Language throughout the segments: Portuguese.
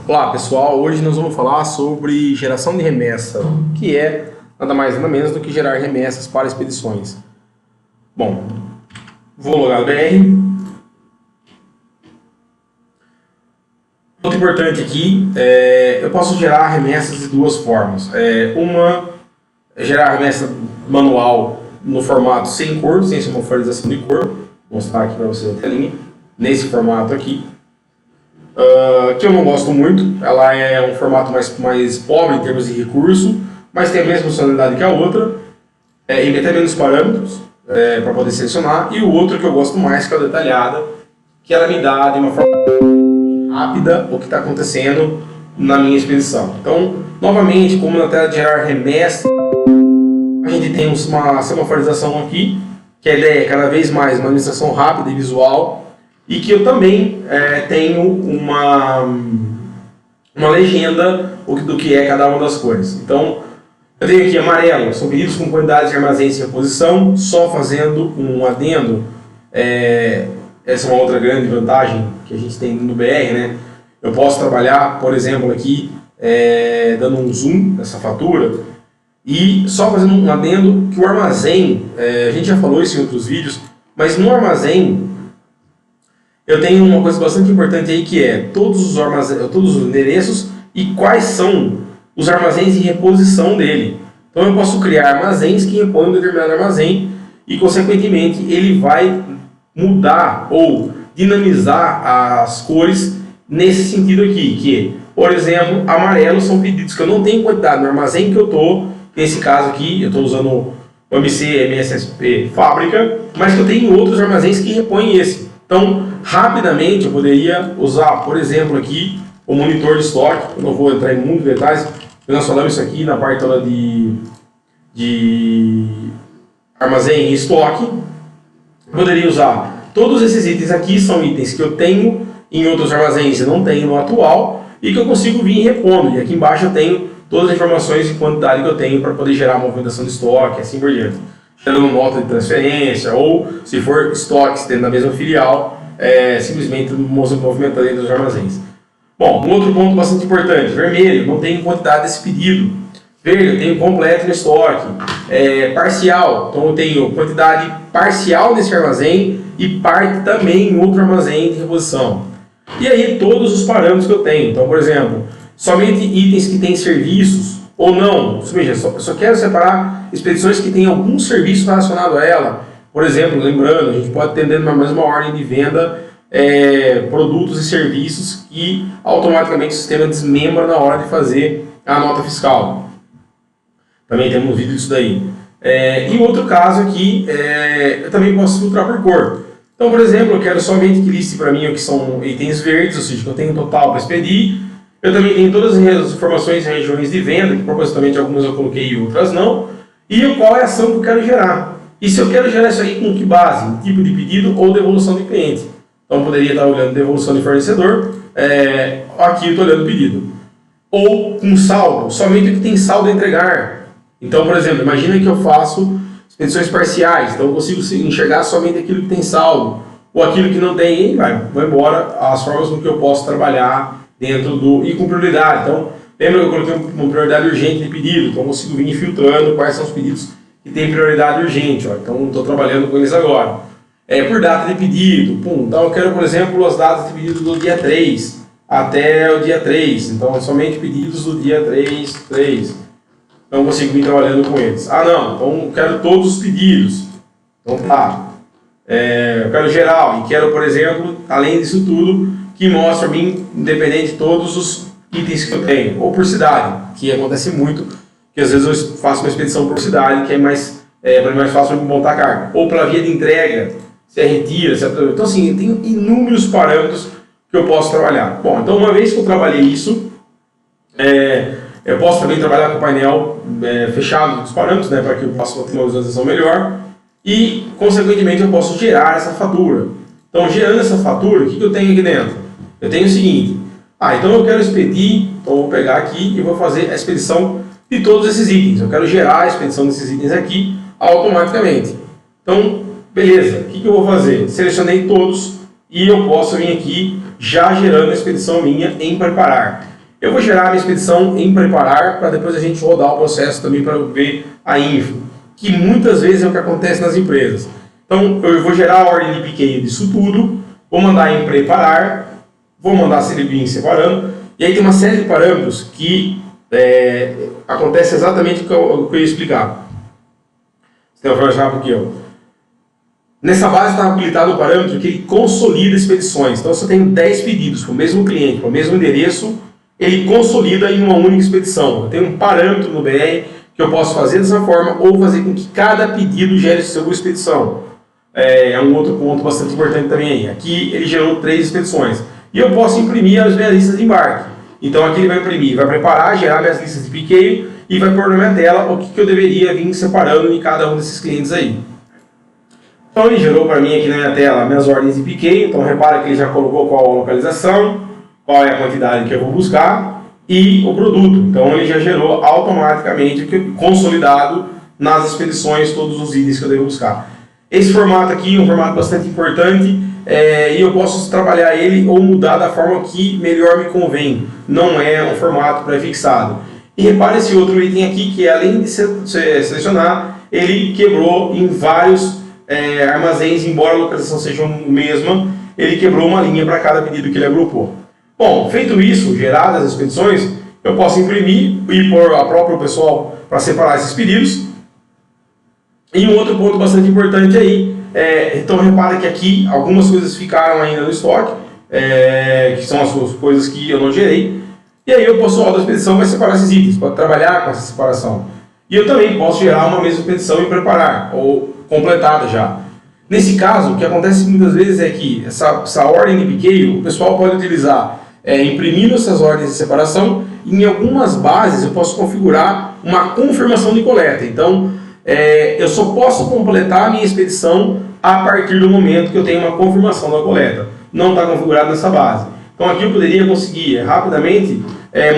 Olá pessoal, hoje nós vamos falar sobre geração de remessa, que é nada mais nada menos do que gerar remessas para expedições. Bom, vou logar no BR. Ponto importante aqui, eu posso gerar remessas de duas formas. Uma é gerar remessa manual no formato sem cor, sem semaforização de cor. Vou mostrar aqui para vocês a telinha, nesse formato aqui. Que eu não gosto muito, ela é um formato mais pobre em termos de recurso, mas tem a mesma funcionalidade que a outra, e até menos parâmetros para poder selecionar, e o outro que eu gosto mais, que é a detalhada, que ela me dá de uma forma rápida o que está acontecendo na minha expedição. Então, novamente, como na tela de gerar remessa, a gente tem uma semaforização aqui, que a ideia é cada vez mais uma administração rápida e visual, e que eu também tenho uma legenda do que é cada uma das cores. Então, eu tenho aqui amarelo, são pedidos com quantidades de armazéns em reposição, só fazendo um adendo. Essa é uma outra grande vantagem que a gente tem no BR, né? Eu posso trabalhar, por exemplo, aqui, dando um zoom nessa fatura, e só fazendo um adendo que o armazém, a gente já falou isso em outros vídeos, mas no armazém, eu tenho uma coisa bastante importante aí, que é todos os endereços e quais são os armazéns em reposição dele. Então eu posso criar armazéns que repõem um determinado armazém e, consequentemente, ele vai mudar ou dinamizar as cores nesse sentido aqui, que, por exemplo, amarelo são pedidos que eu não tenho quantidade no armazém que eu estou, nesse caso aqui, eu estou usando o MC MSSP Fábrica, mas que eu tenho outros armazéns que repõem esse. Então, rapidamente eu poderia usar, por exemplo, aqui o monitor de estoque. Eu não vou entrar em muitos detalhes, nós falamos isso aqui na parte de armazém e estoque. Eu poderia usar todos esses itens aqui, são itens que eu tenho em outros armazéns e não tenho no atual, e que eu consigo vir repondo. E aqui embaixo eu tenho todas as informações e quantidade que eu tenho para poder gerar movimentação de estoque, assim por diante. Gerando nota de transferência, ou se for estoques dentro da mesma filial, simplesmente movimentando dentro dos armazéns. Bom, um outro ponto bastante importante, vermelho, não tenho quantidade desse pedido. Verde, eu tenho completo no estoque. Parcial, então eu tenho quantidade parcial nesse armazém e parte também em outro armazém de reposição. E aí todos os parâmetros que eu tenho. Então, por exemplo, somente itens que têm serviços ou não. Eu só quero separar expedições que têm algum serviço relacionado a ela. Por exemplo, lembrando, a gente pode atender numa mesma ordem de venda produtos e serviços que automaticamente o sistema desmembra na hora de fazer a nota fiscal. Também temos um vídeo disso daí. E outro caso aqui, eu também posso filtrar por cor. Então, por exemplo, eu quero somente que liste para mim o que são itens verdes, ou seja, que eu tenho total para expedir. Eu também tenho todas as informações em regiões de venda, que propositalmente algumas eu coloquei e outras não. E qual é a ação que eu quero gerar. E se eu quero gerar isso aí com que base? Tipo de pedido ou devolução de cliente. Então eu poderia estar olhando devolução de fornecedor, aqui eu estou olhando pedido. Ou com saldo, somente o que tem saldo a entregar. Então, por exemplo, imagina que eu faço expedições parciais, então eu consigo enxergar somente aquilo que tem saldo, ou aquilo que não tem, e vai embora as formas com que eu posso trabalhar dentro e com prioridade. Então, lembra que eu coloquei uma prioridade urgente de pedido, então eu consigo vir filtrando quais são os pedidos que têm prioridade urgente. Então, estou trabalhando com eles agora. Por data de pedido, então eu quero, por exemplo, as datas de pedido do dia 3 até o dia 3, então somente pedidos do dia 3. Então eu consigo vir trabalhando com eles. Não, então eu quero todos os pedidos. Então tá. Eu quero geral e quero, por exemplo, além disso tudo, que mostre a mim, independente de todos os itens que eu tenho, ou por cidade, que acontece muito, que às vezes eu faço uma expedição por cidade, que é mais fácil para montar carga, ou pela via de entrega, se retira, se então assim, eu tenho inúmeros parâmetros que eu posso trabalhar. Bom, então uma vez que eu trabalhei isso, eu posso também trabalhar com o painel fechado dos parâmetros, né, para que eu possa ter uma visualização melhor, e consequentemente eu posso gerar essa fatura. Então, gerando essa fatura, o que eu tenho aqui dentro? Eu tenho o seguinte, então eu quero expedir, então eu vou pegar aqui e vou fazer a expedição de todos esses itens. Eu quero gerar a expedição desses itens aqui automaticamente. Então, beleza, o que eu vou fazer? Selecionei todos e eu posso vir aqui já gerando a expedição minha em preparar. eu vou gerar a minha expedição em preparar, para depois a gente rodar o processo também para ver a info, que muitas vezes é o que acontece nas empresas. Então, eu vou gerar a ordem de piqueio disso tudo, vou mandar em preparar, vou mandar vir separando, e aí tem uma série de parâmetros que acontece exatamente o que eu ia explicar. Você tem uma forma rápida aqui, ó. Nessa base está habilitado o parâmetro que ele consolida expedições. Então, se eu tenho 10 pedidos para o mesmo cliente, para o mesmo endereço, ele consolida em uma única expedição. Eu tenho um parâmetro no BR que eu posso fazer dessa forma ou fazer com que cada pedido gere sua expedição. É um outro ponto bastante importante também aí. Aqui ele gerou 3 expedições. E eu posso imprimir as minhas listas de embarque. Então aqui ele vai imprimir, vai preparar, gerar minhas listas de piqueio e vai pôr na minha tela o que eu deveria vir separando em cada um desses clientes aí. Então ele gerou para mim aqui na minha tela minhas ordens de piqueio. Então repara que ele já colocou qual a localização, qual é a quantidade que eu vou buscar e o produto. Então ele já gerou automaticamente, consolidado nas expedições, todos os itens que eu devo buscar. Esse formato aqui é um formato bastante importante e eu posso trabalhar ele ou mudar da forma que melhor me convém. Não é um formato pré-fixado. E repare esse outro item aqui que além de selecionar, ele quebrou em vários armazéns, embora a localização seja a mesma, ele quebrou uma linha para cada pedido que ele agrupou. Bom, feito isso, geradas as expedições, eu posso imprimir e pôr a próprio pessoal para separar esses pedidos. E um outro ponto bastante importante aí, então repara que aqui algumas coisas ficaram ainda no estoque, que são as coisas que eu não gerei, e aí eu posso, a expedição vai separar esses itens, pode trabalhar com essa separação. E eu também posso gerar uma mesma expedição e preparar, ou completada já. Nesse caso, o que acontece muitas vezes é que essa ordem de piqueio, o pessoal pode utilizar imprimindo essas ordens de separação, e em algumas bases eu posso configurar uma confirmação de coleta. Então, eu só posso completar a minha expedição a partir do momento que eu tenho uma confirmação da coleta. Não está configurado nessa base. Então aqui eu poderia conseguir rapidamente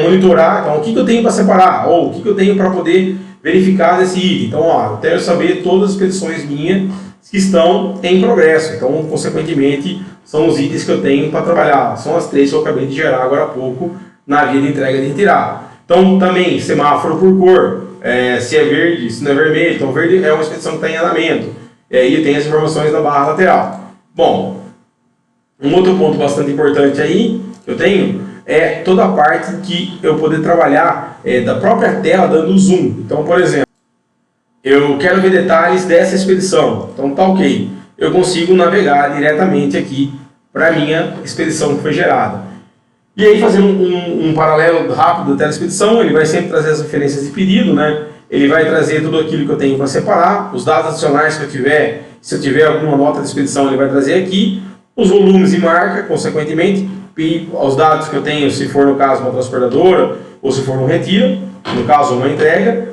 monitorar então, o que eu tenho para separar, ou o que eu tenho para poder verificar desse item. Então, eu quero saber todas as expedições minhas que estão em progresso. Então, consequentemente, são os itens que eu tenho para trabalhar. São as 3 que eu acabei de gerar agora há pouco na via de entrega de retirar. Então, também, semáforo por cor. Se é verde, se não é vermelho. Então, verde é uma expedição que está em andamento. E aí tem as informações na barra lateral. Bom, um outro ponto bastante importante aí que eu tenho é toda a parte que eu poder trabalhar da própria tela dando zoom. Então, por exemplo, eu quero ver detalhes dessa expedição. Então, tá ok. Eu consigo navegar diretamente aqui para a minha expedição que foi gerada. E aí, fazendo um paralelo rápido da tela expedição, ele vai sempre trazer as referências de pedido, né? Ele vai trazer tudo aquilo que eu tenho para separar, os dados adicionais que eu tiver, se eu tiver alguma nota de expedição, ele vai trazer aqui, os volumes e marca, consequentemente, e os dados que eu tenho, se for no caso uma transportadora, ou se for um retiro, no caso uma entrega,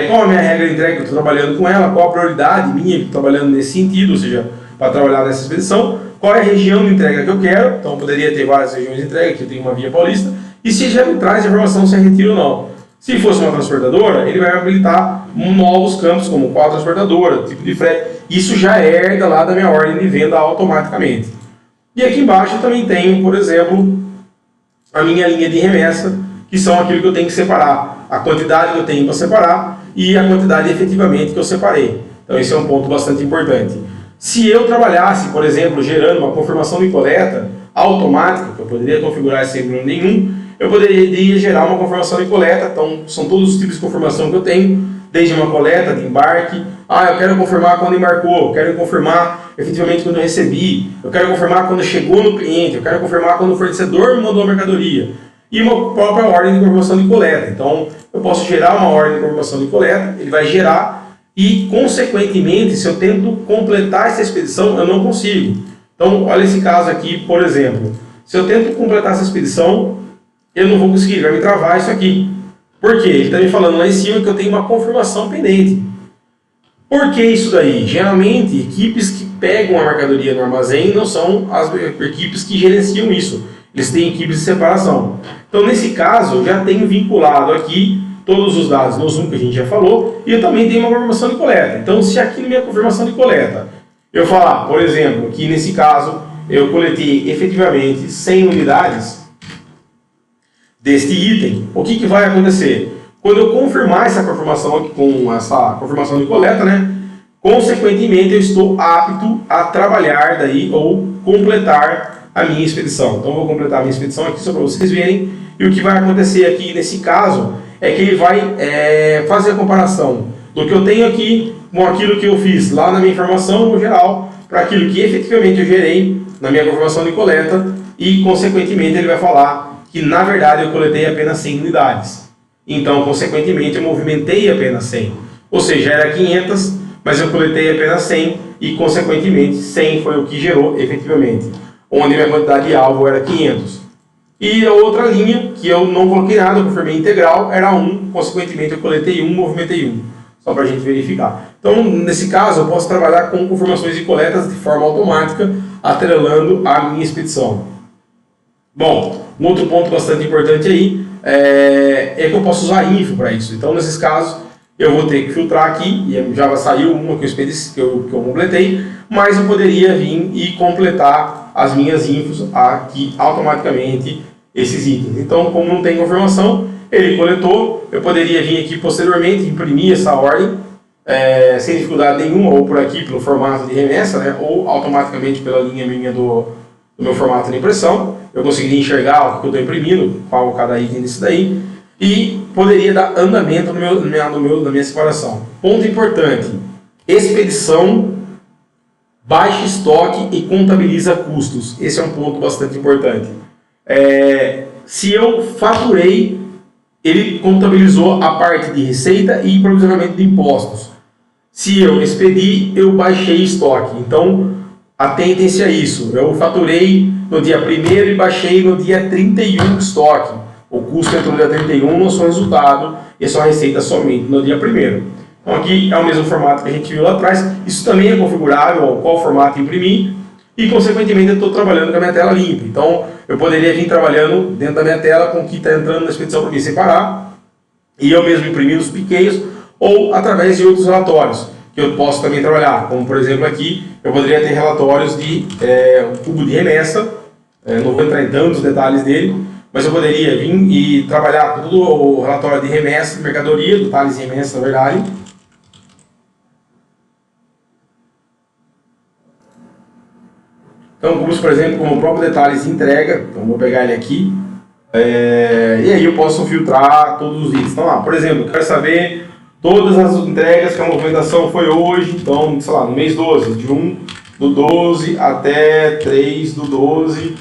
qual a minha regra de entrega que eu estou trabalhando com ela, qual a prioridade minha que estou trabalhando nesse sentido, ou seja, para trabalhar nessa expedição, qual é a região de entrega que eu quero, então eu poderia ter várias regiões de entrega, aqui eu tenho uma via paulista, e se já me traz a informação se é retiro ou não. Se fosse uma transportadora, ele vai habilitar novos campos, como qual transportadora, tipo de frete, isso já herda lá da minha ordem de venda automaticamente. E aqui embaixo eu também tenho, por exemplo, a minha linha de remessa, que são aquilo que eu tenho que separar, a quantidade que eu tenho para separar e a quantidade efetivamente que eu separei. Então esse é um ponto bastante importante. Se eu trabalhasse, por exemplo, gerando uma confirmação de coleta automática, que eu poderia configurar sem problema nenhum, eu poderia gerar uma confirmação de coleta. Então são todos os tipos de confirmação que eu tenho, desde uma coleta de embarque, eu quero confirmar quando embarcou, eu quero confirmar efetivamente quando eu recebi, eu quero confirmar quando chegou no cliente, eu quero confirmar quando o fornecedor me mandou a mercadoria, e uma própria ordem de confirmação de coleta. Então eu posso gerar uma ordem de confirmação de coleta, ele vai gerar, e consequentemente, se eu tento completar essa expedição, eu não consigo. Então olha esse caso aqui, por exemplo, se eu tento completar essa expedição, eu não vou conseguir, vai me travar isso aqui. Por quê? Ele está me falando lá em cima que eu tenho uma confirmação pendente. Por que isso daí? Geralmente, equipes que pegam a mercadoria no armazém não são as equipes que gerenciam isso. Eles têm equipes de separação. Então, nesse caso, eu já tenho vinculado aqui todos os dados no Zoom que a gente já falou, e eu também tenho uma confirmação de coleta. Então, se aqui na minha confirmação de coleta, eu falar, por exemplo, que nesse caso, eu coletei efetivamente 100 unidades, deste item, o que vai acontecer? Quando eu confirmar essa confirmação aqui, com essa confirmação de coleta, né, consequentemente eu estou apto a trabalhar daí ou completar a minha expedição. Então eu vou completar a minha expedição aqui só para vocês verem. E o que vai acontecer aqui nesse caso é que ele vai fazer a comparação do que eu tenho aqui com aquilo que eu fiz lá na minha informação no geral para aquilo que efetivamente eu gerei na minha confirmação de coleta e consequentemente ele vai falar que na verdade eu coletei apenas 100 unidades. Então, consequentemente, eu movimentei apenas 100. Ou seja, era 500, mas eu coletei apenas 100 e, consequentemente, 100 foi o que gerou efetivamente, onde minha quantidade de alvo era 500. E a outra linha, que eu não coloquei nada, eu confirmei integral, era 1, consequentemente eu coletei 1, movimentei 1. Só para a gente verificar. Então, nesse caso, eu posso trabalhar com confirmações de coletas de forma automática, atrelando a minha expedição. Bom, um outro ponto bastante importante aí é que eu posso usar info para isso. Então, nesses casos, eu vou ter que filtrar aqui, e já saiu uma que eu completei, mas eu poderia vir e completar as minhas infos aqui automaticamente, esses itens. Então, como não tem confirmação, ele coletou, eu poderia vir aqui posteriormente, imprimir essa ordem, sem dificuldade nenhuma, ou por aqui, pelo formato de remessa, né, ou automaticamente pela linha minha do meu formato de impressão. Eu conseguiria enxergar o que eu estou imprimindo, qual cada item desse daí, e poderia dar andamento na minha separação. Ponto importante: expedição baixa estoque e contabiliza custos. Esse é um ponto bastante importante. Se eu faturei, ele contabilizou a parte de receita e provisionamento de impostos. Se eu expedi, eu baixei estoque. Então, atentem-se a isso. Eu faturei no dia 1º e baixei no dia 31 de estoque. O custo entrou no dia 31, não só resultado, e só a receita somente no dia 1º. Então aqui é o mesmo formato que a gente viu lá atrás. Isso também é configurável, qual formato imprimir, e consequentemente eu estou trabalhando com a minha tela limpa. Então eu poderia vir trabalhando dentro da minha tela com o que está entrando na expedição para me separar, e eu mesmo imprimir os piqueios, ou através de outros relatórios que eu posso também trabalhar, como por exemplo aqui, eu poderia ter relatórios de um cubo de remessa, não vou entrar em tantos detalhes dele, mas eu poderia vir e trabalhar com todo o relatório de remessa, de mercadoria, detalhes de remessa na verdade. Então, cubos, por exemplo, como o próprio detalhes de entrega, então vou pegar ele aqui, e aí eu posso filtrar todos os itens. Então lá, por exemplo, eu quero saber todas as entregas que a movimentação foi hoje, então, sei lá, no mês 12, de 1 do 12 até 3 do 12,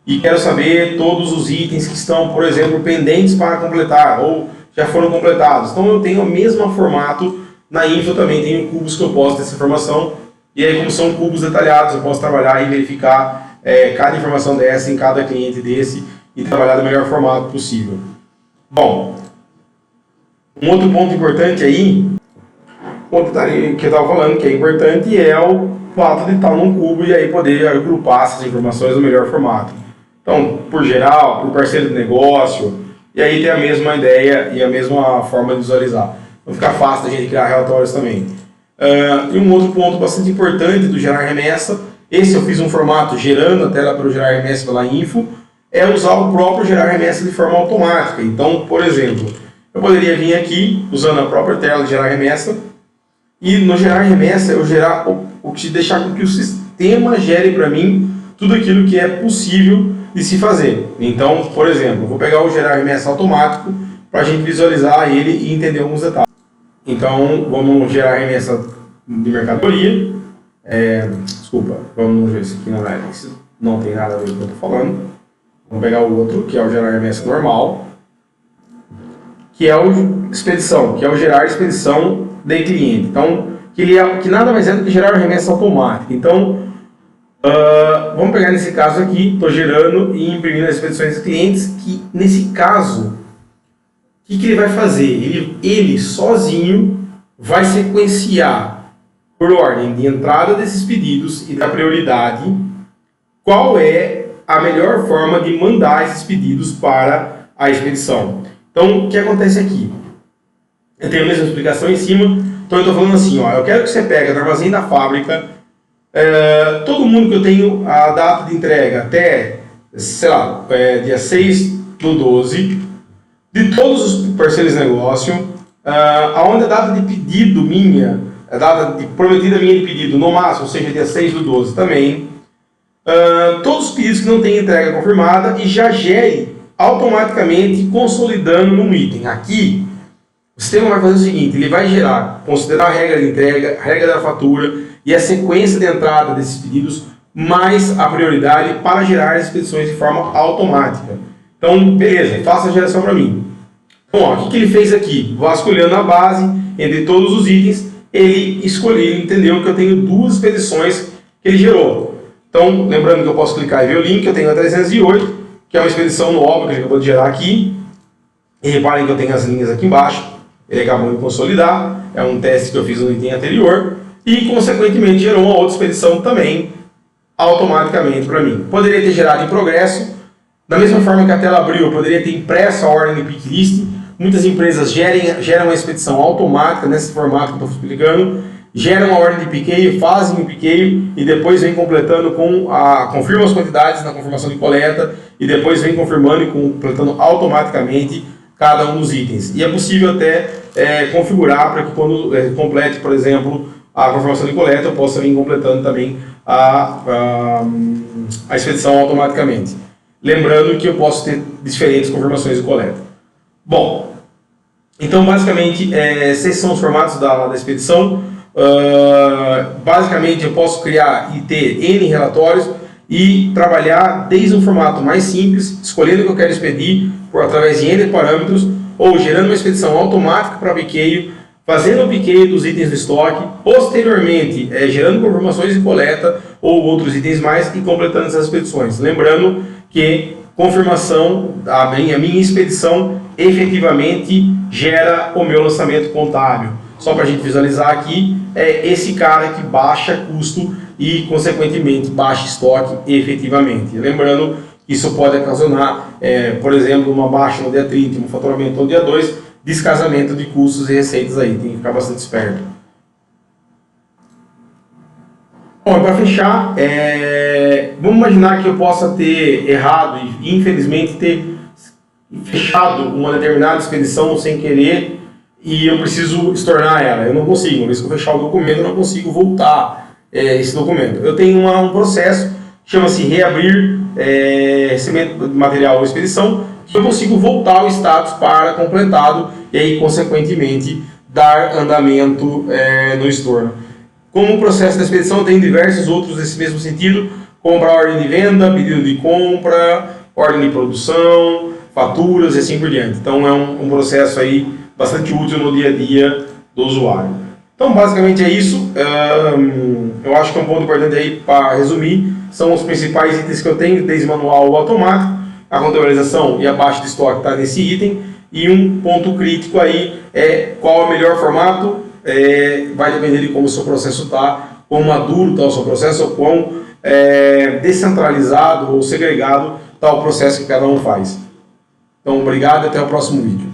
e quero saber todos os itens que estão, por exemplo, pendentes para completar, ou já foram completados. Então eu tenho o mesmo formato na info, também tenho cubos que eu posso ter essa informação, e aí como são cubos detalhados, eu posso trabalhar e verificar cada informação dessa em cada cliente desse, e trabalhar do melhor formato possível. Bom, um outro ponto importante aí, um detalhe que eu estava falando que é importante, é o fato de estar num cubo e aí poder agrupar essas informações no melhor formato. Então, por geral, por parceiro de negócio, e aí tem a mesma ideia e a mesma forma de visualizar. Então fica fácil da gente criar relatórios também. E um outro ponto bastante importante do gerar remessa, esse eu fiz um formato gerando a tela para o gerar remessa pela info, é usar o próprio gerar remessa de forma automática. Então, por exemplo, eu poderia vir aqui, usando a própria tela de gerar remessa, e no gerar remessa eu deixar com que o sistema gere para mim tudo aquilo que é possível de se fazer. Então, por exemplo, eu vou pegar o gerar remessa automático para a gente visualizar ele e entender alguns detalhes. Então, vamos gerar remessa de mercadoria. Vamos ver se aqui não tem nada a ver com o que eu estou falando. Vamos pegar o outro, que é o gerar remessa normal, que é o expedição, que é o gerar expedição de cliente. Então, que nada mais é do que gerar remessa automática. Então, vamos pegar nesse caso aqui, estou gerando e imprimindo as expedições de clientes, que nesse caso, o que ele vai fazer? Ele sozinho vai sequenciar por ordem de entrada desses pedidos e da prioridade qual é a melhor forma de mandar esses pedidos para a expedição. Então, o que acontece aqui? Eu tenho a mesma explicação em cima, então eu estou falando assim, eu quero que você pegue do armazém da fábrica, todo mundo que eu tenho a data de entrega até, sei lá, dia 6 do 12, de todos os parceiros de negócio, aonde a data de pedido minha, a data prometida minha de pedido no máximo, seja dia 6 do 12 também, todos os pedidos que não têm entrega confirmada e já gere automaticamente consolidando num item. Aqui, o sistema vai fazer o seguinte, ele vai gerar, considerar a regra de entrega, a regra da fatura e a sequência de entrada desses pedidos, mais a prioridade para gerar as expedições de forma automática. Então, beleza, faça a geração para mim. Então, ó, o que ele fez aqui? Vasculhando a base, entre todos os itens, ele escolheu, ele entendeu que eu tenho 2 expedições que ele gerou. Então, lembrando que eu posso clicar e ver o link, eu tenho a 308, que é uma expedição no OBA que ele acabou de gerar aqui. E reparem que eu tenho as linhas aqui embaixo. Ele acabou de consolidar, é um teste que eu fiz no item anterior e, consequentemente, gerou uma outra expedição também automaticamente para mim. Poderia ter gerado em progresso, da mesma forma que a tela abriu, eu poderia ter impresso a ordem de pick list. Muitas empresas geram uma expedição automática nesse formato que eu estou explicando, geram a ordem de piqueio, fazem o piqueio e depois vem completando confirma as quantidades na confirmação de coleta e depois vem confirmando e completando automaticamente cada um dos itens. E é possível até configurar para que quando complete, por exemplo, a confirmação de coleta, eu possa vir completando também a expedição automaticamente. Lembrando que eu posso ter diferentes confirmações de coleta. Bom, então basicamente esses são os formatos da expedição. Basicamente eu posso criar e ter N relatórios e trabalhar desde um formato mais simples, escolhendo o que eu quero expedir através de N parâmetros, ou gerando uma expedição automática para piqueio, fazendo o piqueio dos itens do estoque, posteriormente gerando confirmações de coleta ou outros itens mais e completando essas expedições. Lembrando que confirmação, a minha expedição efetivamente gera o meu lançamento contábil. Só para a gente visualizar aqui, é esse cara que baixa custo e, consequentemente, baixa estoque efetivamente. Lembrando que isso pode ocasionar, por exemplo, uma baixa no dia 30, um faturamento no dia 2, descasamento de custos e receitas aí. Tem que ficar bastante esperto. Bom, para fechar, vamos imaginar que eu possa ter errado e, infelizmente, ter fechado uma determinada expedição sem querer e eu preciso estornar ela. Eu não consigo, uma vez que eu fechar o documento, eu não consigo voltar esse documento. Eu tenho um processo que chama-se reabrir recebimento de material ou expedição, que eu consigo voltar o status para completado e aí, consequentemente, dar andamento no estorno. Como o processo da expedição tem diversos outros nesse mesmo sentido, compra, ordem de venda, pedido de compra, ordem de produção, faturas e assim por diante. Então é um processo aí bastante útil no dia a dia do usuário. Então basicamente é isso. Eu acho que um ponto importante aí para resumir são os principais itens que eu tenho, desde manual ou automático, a contabilização e a baixa de estoque está nesse item, e um ponto crítico aí é qual é o melhor formato. Vai depender de como o seu processo está, quão maduro está o seu processo, ou quão descentralizado ou segregado está o processo que cada um faz. Então, obrigado e até o próximo vídeo.